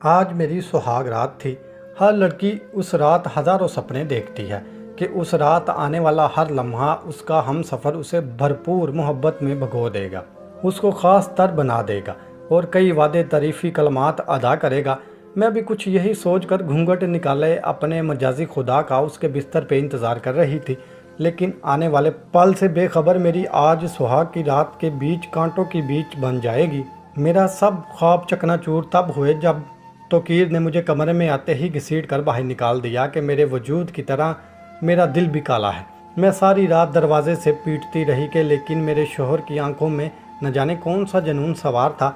آج میری سہاگ رات تھی۔ ہر لڑکی اس رات ہزاروں سپنے دیکھتی ہے کہ اس رات آنے والا ہر لمحہ اس کا ہم سفر اسے بھرپور محبت میں بھگو دے گا، اس کو خاص تر بنا دے گا اور کئی وعدے تعریفی کلمات ادا کرے گا۔ میں بھی کچھ یہی سوچ کر گھونگھٹ نکالے اپنے مجازی خدا کا اس کے بستر پہ انتظار کر رہی تھی، لیکن آنے والے پل سے بے خبر میری آج سہاگ کی رات کے بیچ کانٹوں کی بیچ بن جائے گی۔ میرا سب خواب چکنا چور تب ہوئے جب توقیر نے مجھے کمرے میں آتے ہی گھسیٹ کر باہر نکال دیا کہ میرے وجود کی طرح میرا دل بھی کالا ہے۔ میں ساری رات دروازے سے پیٹتی رہی کہ لیکن میرے شوہر کی آنکھوں میں نہ جانے کون سا جنون سوار تھا۔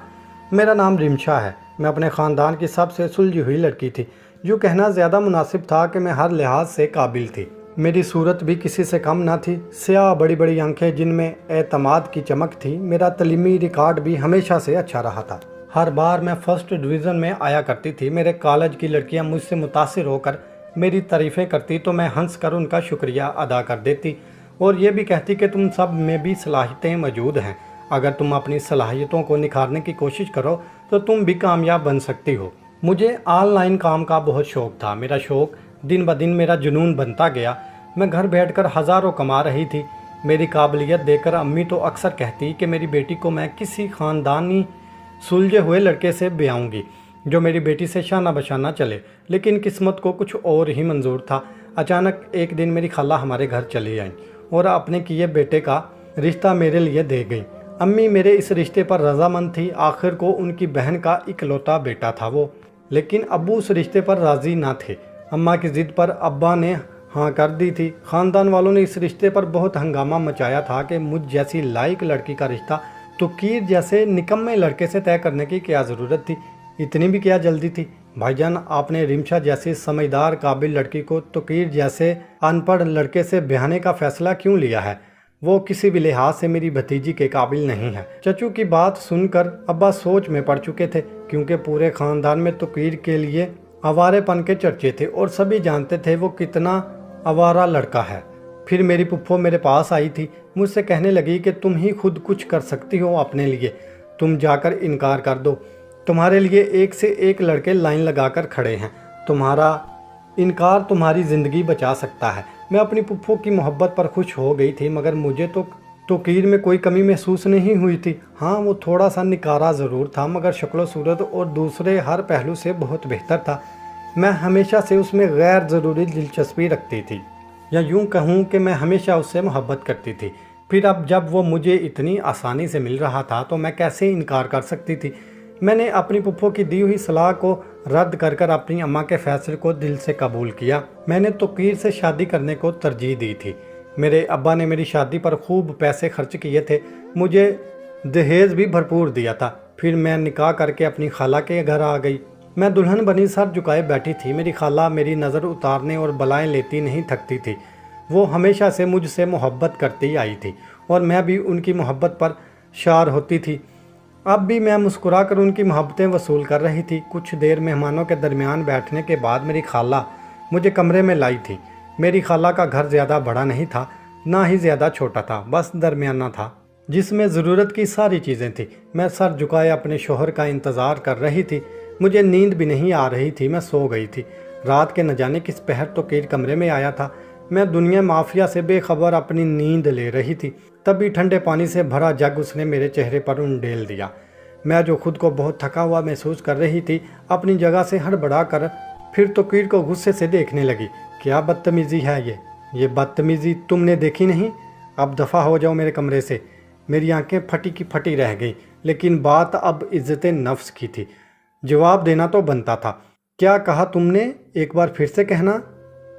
میرا نام رمشا ہے، میں اپنے خاندان کی سب سے سلجھی ہوئی لڑکی تھی۔ یوں کہنا زیادہ مناسب تھا کہ میں ہر لحاظ سے قابل تھی۔ میری صورت بھی کسی سے کم نہ تھی، سیاہ بڑی بڑی آنکھیں جن میں اعتماد کی چمک تھی۔ میرا تعلیمی ریکارڈ بھی ہمیشہ سے اچھا رہا تھا، ہر بار میں فرسٹ ڈویژن میں آیا کرتی تھی۔ میرے کالج کی لڑکیاں مجھ سے متاثر ہو کر میری تعریفیں کرتی تو میں ہنس کر ان کا شکریہ ادا کر دیتی اور یہ بھی کہتی کہ تم سب میں بھی صلاحیتیں موجود ہیں، اگر تم اپنی صلاحیتوں کو نکھارنے کی کوشش کرو تو تم بھی کامیاب بن سکتی ہو۔ مجھے آن لائن کام کا بہت شوق تھا، میرا شوق دن بدن میرا جنون بنتا گیا۔ میں گھر بیٹھ کر ہزاروں کما رہی تھی۔ میری قابلیت دیکھ کر امی تو اکثر کہتی کہ میری بیٹی کو میں کسی خاندانی سلجھے ہوئے لڑکے سے بیاؤں گی جو میری بیٹی سے شانہ بشانہ چلے، لیکن قسمت کو کچھ اور ہی منظور تھا۔ اچانک ایک دن میری خالہ ہمارے گھر چلی آئیں اور اپنے کیے بیٹے کا رشتہ میرے لیے دے گئیں۔ امی میرے اس رشتے پر رضامند تھی، آخر کو ان کی بہن کا اکلوتا بیٹا تھا وہ، لیکن ابو اس رشتے پر راضی نہ تھے۔ اماں کی ضد پر ابا نے ہاں کر دی تھی۔ خاندان والوں نے اس رشتے پر بہت ہنگامہ مچایا تھا کہ مجھ جیسی لائق لڑکی کا رشتہ توقیر جیسے نکمے لڑکے سے طے کرنے کی کیا ضرورت تھی، اتنی بھی کیا جلدی تھی۔ بھائی جان، آپ نے رمشا جیسی سمجھدار قابل لڑکی کو توقیر جیسے ان پڑھ لڑکے سے بیانے کا فیصلہ کیوں لیا ہے؟ وہ کسی بھی لحاظ سے میری بھتیجی کے قابل نہیں ہے۔ چچو کی بات سن کر ابا سوچ میں پڑ چکے تھے، کیونکہ پورے خاندان میں توقیر کے لیے آوارے پن کے چرچے تھے اور سبھی جانتے تھے وہ کتنا آوارہ لڑکا ہے۔ پھر میری پھپھو میرے پاس آئی تھی، مجھ سے کہنے لگی کہ تم ہی خود کچھ کر سکتی ہو اپنے لیے، تم جا کر انکار کر دو، تمہارے لیے ایک سے ایک لڑکے لائن لگا کر کھڑے ہیں، تمہارا انکار تمہاری زندگی بچا سکتا ہے۔ میں اپنی پھپھو کی محبت پر خوش ہو گئی تھی، مگر مجھے تو توقیر میں کوئی کمی محسوس نہیں ہوئی تھی۔ ہاں، وہ تھوڑا سا نکارا ضرور تھا، مگر شکل و صورت اور دوسرے ہر پہلو سے بہت بہتر تھا۔ میں ہمیشہ سے اس میں غیر ضروری دلچسپی رکھتی تھی، یا یوں کہوں کہ میں ہمیشہ اس سے محبت کرتی تھی۔ پھر اب جب وہ مجھے اتنی آسانی سے مل رہا تھا تو میں کیسے انکار کر سکتی تھی؟ میں نے اپنی پھپھو کی دی ہوئی صلاح کو رد کر کر اپنی اماں کے فیصلے کو دل سے قبول کیا۔ میں نے توقیر سے شادی کرنے کو ترجیح دی تھی۔ میرے ابا نے میری شادی پر خوب پیسے خرچ کیے تھے، مجھے دہیج بھی بھرپور دیا تھا۔ پھر میں نکاح کر کے اپنی خالہ کے گھر آ گئی۔ میں دلہن بنی سر جھکائے بیٹھی تھی۔ میری خالہ میری نظر اتارنے اور بلائیں لیتی نہیں تھکتی تھی۔ وہ ہمیشہ سے مجھ سے محبت کرتی آئی تھی اور میں بھی ان کی محبت پر شار ہوتی تھی۔ اب بھی میں مسکرا کر ان کی محبتیں وصول کر رہی تھی۔ کچھ دیر مہمانوں کے درمیان بیٹھنے کے بعد میری خالہ مجھے کمرے میں لائی تھی۔ میری خالہ کا گھر زیادہ بڑا نہیں تھا، نہ ہی زیادہ چھوٹا تھا، بس درمیانہ تھا، جس میں ضرورت کی ساری چیزیں تھیں۔ میں سر جھکائے اپنے شوہر کا انتظار کر رہی تھی۔ مجھے نیند بھی نہیں آ رہی تھی، میں سو گئی تھی۔ رات کے نہ جانے کس پہر توقیر کمرے میں آیا تھا۔ میں دنیا مافیا سے بے خبر اپنی نیند لے رہی تھی، تبھی ٹھنڈے پانی سے بھرا جگ اس نے میرے چہرے پر انڈیل دیا۔ میں جو خود کو بہت تھکا ہوا محسوس کر رہی تھی، اپنی جگہ سے ہڑبڑا کر پھر توقیر کو غصے سے دیکھنے لگی۔ کیا بدتمیزی ہے یہ بدتمیزی تم نے دیکھی نہیں؟ اب دفع ہو جاؤ میرے کمرے سے۔ میری آنکھیں پھٹی کی پھٹی رہ گئیں، لیکن بات اب عزت نفس کی تھی، جواب دینا تو بنتا تھا۔ کیا کہا تم نے؟ ایک بار پھر سے کہنا۔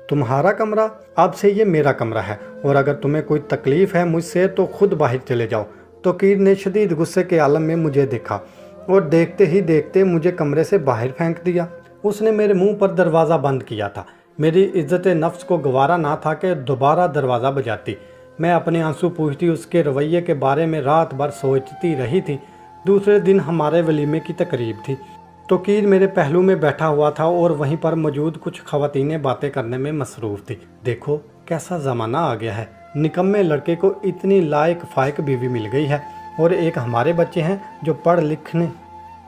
تمہارا کمرہ؟ اب سے یہ میرا کمرہ ہے، اور اگر تمہیں کوئی تکلیف ہے مجھ سے تو خود باہر چلے جاؤ۔ توقیر نے شدید غصے کے عالم میں مجھے دیکھا اور دیکھتے ہی دیکھتے مجھے کمرے سے باہر پھینک دیا۔ اس نے میرے منہ پر دروازہ بند کیا تھا۔ میری عزت نفس کو گوارا نہ تھا کہ دوبارہ دروازہ بجاتی۔ میں اپنے آنسو پوچھتی اس کے رویے کے بارے میں رات بھر سوچتی رہی تھی۔ دوسرے دن ہمارے ولیمے کی تقریب تھی۔ توقیر میرے پہلو میں بیٹھا ہوا تھا اور وہیں پر موجود کچھ خواتینیں باتیں کرنے میں مصروف تھی۔ دیکھو کیسا زمانہ آ گیا ہے، نکمے لڑکے کو اتنی لائق فائق بیوی مل گئی ہے، اور ایک ہمارے بچے ہیں جو پڑھ لکھنے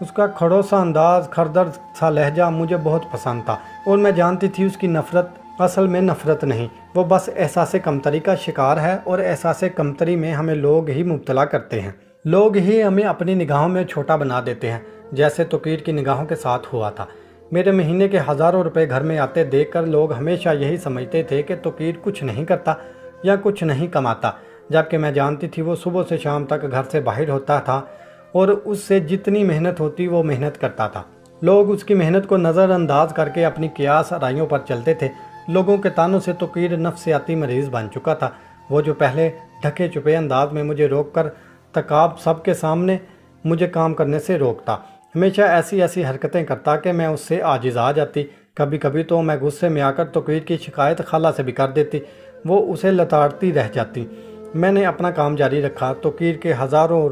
اس کا کھڑوسا انداز، خردر سا لہجہ مجھے بہت پسند تھا، اور میں جانتی تھی اس کی نفرت اصل میں نفرت نہیں، وہ بس احساس کمتری کا شکار ہے، اور احساس کمتری میں ہمیں لوگ ہی مبتلا کرتے ہیں، لوگ ہی ہمیں اپنی نگاہوں میں چھوٹا بنا دیتے ہیں، جیسے توقیر کی نگاہوں کے ساتھ ہوا تھا۔ میرے مہینے کے ہزاروں روپے گھر میں آتے دیکھ کر لوگ ہمیشہ یہی سمجھتے تھے کہ توقیر کچھ نہیں کرتا یا کچھ نہیں کماتا، جبکہ میں جانتی تھی وہ صبح سے شام تک گھر سے باہر ہوتا تھا اور اس سے جتنی محنت ہوتی وہ محنت کرتا تھا۔ لوگ اس کی محنت کو نظر انداز کر کے اپنی قیاس آرائیوں پر چلتے تھے۔ لوگوں کے طعنوں سے توقیر نفسیاتی مریض بن چکا تھا۔ وہ جو پہلے ڈھکے چھپے انداز میں مجھے روک کر تکاب سب کے سامنے مجھے کام کرنے سے روکتا، ہمیشہ ایسی حرکتیں کرتا کہ میں اس سے عاجز آ جاتی۔ کبھی کبھی تو میں غصے میں آ کر توقیر کی شکایت خالہ سے بھی کر دیتی، وہ اسے لتاڑتی رہ جاتی۔ میں نے اپنا کام جاری رکھا۔ توقیر کے ہزاروں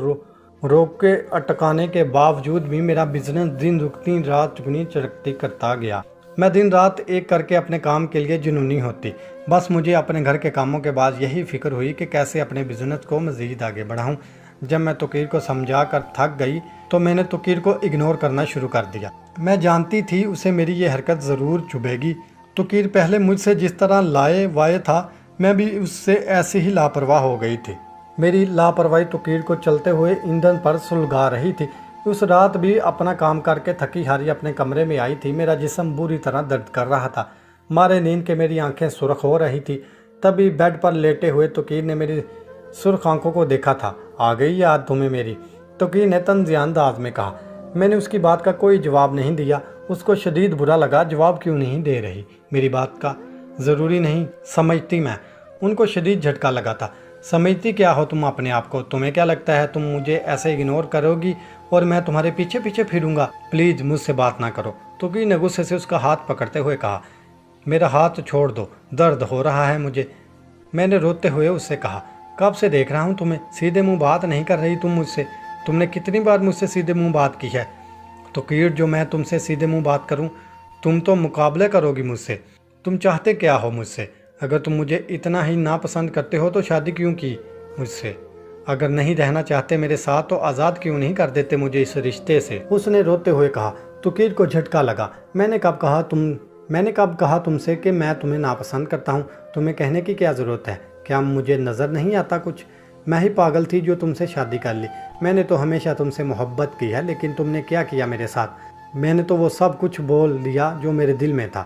روک کے اٹکانے کے باوجود بھی میرا بزنس دن دگنی رات چگنی ترقی کرتا گیا۔ میں دن رات ایک کر کے اپنے کام کے لیے جنونی ہوتی۔ بس مجھے اپنے گھر کے کاموں کے بعد یہی فکر ہوئی کہ کیسے اپنے بزنس کو مزید آگے بڑھاؤں۔ جب میں توقیر کو سمجھا کر تھک گئی تو میں نے توقیر کو اگنور کرنا شروع کر دیا۔ میں جانتی تھی اسے میری یہ حرکت ضرور چبھے گی۔ توقیر پہلے مجھ سے جس طرح لائے وائے تھا، میں بھی اس سے ایسی ہی لاپرواہ ہو گئی تھی۔ میری لاپرواہی توقیر کو چلتے ہوئے ایندھن پر سلگا رہی تھی۔ اس رات بھی اپنا کام کر کے تھکی ہاری اپنے کمرے میں آئی تھی۔ میرا جسم بری طرح درد کر رہا تھا، مارے نیند کے میری آنکھیں سرخ ہو رہی تھی۔ تبھی بیڈ پر لیٹے ہوئے توقیر نے میری سرخ آنکھوں کو دیکھا تھا۔ آ گئی یاد تمہیں میری؟ توقیر نے طنزیہ انداز میں کہا۔ میں نے اس کی بات کا کوئی جواب نہیں دیا۔ اس کو شدید برا لگا، جواب کیوں نہیں دے رہی میری بات کا؟ ضروری نہیں سمجھتی میں؟ ان کو شدید جھٹکا لگا تھا۔ سمجھتی کیا ہو تم اپنے آپ کو؟ تمہیں کیا لگتا ہے تم مجھے ایسے اگنور کرو گی اور میں تمہارے پیچھے پیچھے پھروں گا؟ پلیز مجھ سے بات نہ کرو، توقیر نے غصے سے اس کا ہاتھ پکڑتے ہوئے کہا۔ میرا ہاتھ چھوڑ دو، درد ہو رہا ہے مجھے، میں نے روتے ہوئے اس سے کہا۔ کب سے دیکھ رہا ہوں تمہیں، سیدھے منہ بات نہیں کر رہی تم مجھ سے۔ تم نے کتنی بار مجھ سے سیدھے منہ بات کی ہے؟ توقیر جو میں تم سے سیدھے منہ بات کروں؟ تم تو مقابلے کرو گی مجھ سے۔ تم چاہتے کیا ہو مجھ سے؟ اگر تم مجھے اتنا ہی ناپسند کرتے ہو تو شادی کیوں کی مجھ سے؟ اگر نہیں رہنا چاہتے میرے ساتھ تو آزاد کیوں نہیں کر دیتے مجھے اس رشتے سے؟ اس نے روتے ہوئے کہا۔ توقیر کو جھٹکا لگا۔ میں نے کب کہا تم سے کہ میں تمہیں ناپسند کرتا ہوں؟ تمہیں کہنے کی کیا ضرورت ہے؟ کیا مجھے نظر نہیں آتا کچھ؟ میں ہی پاگل تھی جو تم سے شادی کر لی۔ میں نے تو ہمیشہ تم سے محبت کی ہے، لیکن تم نے کیا کیا میرے ساتھ؟ میں نے تو وہ سب کچھ بول دیا جو میرے دل میں تھا،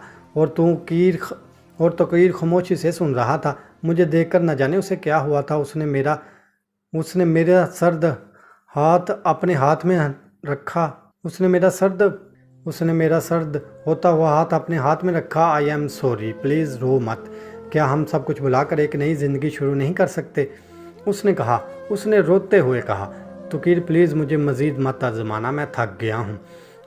اور توقیر خاموشی سے سن رہا تھا۔ مجھے دیکھ کر نہ جانے اسے کیا ہوا تھا۔ اس نے میرا سرد ہاتھ اپنے ہاتھ میں رکھا۔ اس نے میرا سرد ہوتا ہوا ہاتھ اپنے ہاتھ میں رکھا۔ آئی ایم سوری، پلیز رو مت۔ کیا ہم سب کچھ بھلا کر ایک نئی زندگی شروع نہیں کر سکتے؟ اس نے کہا۔ اس نے روتے ہوئے کہا۔ توقیر پلیز مجھے مزید مت آزمانا، میں تھک گیا ہوں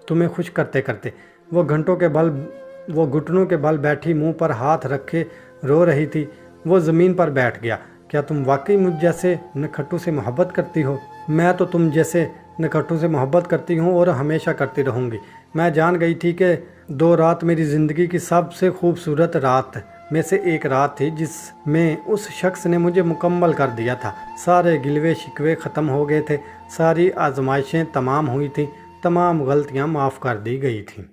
تمہیں خوش کرتے کرتے۔ وہ گھٹنوں کے بل بیٹھی، منہ پر ہاتھ رکھے رو رہی تھی۔ وہ زمین پر بیٹھ گیا۔ کیا تم واقعی مجھ جیسے نکھٹو سے محبت کرتی ہو؟ میں تو تم جیسے نکھٹو سے محبت کرتی ہوں اور ہمیشہ کرتی رہوں گی۔ میں جان گئی تھی کہ 2 رات میری زندگی کی سب سے خوبصورت رات میں سے ایک رات تھی جس میں اس شخص نے مجھے مکمل کر دیا تھا۔ سارے گلوے شکوے ختم ہو گئے تھے، ساری آزمائشیں تمام ہوئی تھیں، تمام غلطیاں معاف کر دی گئی تھیں۔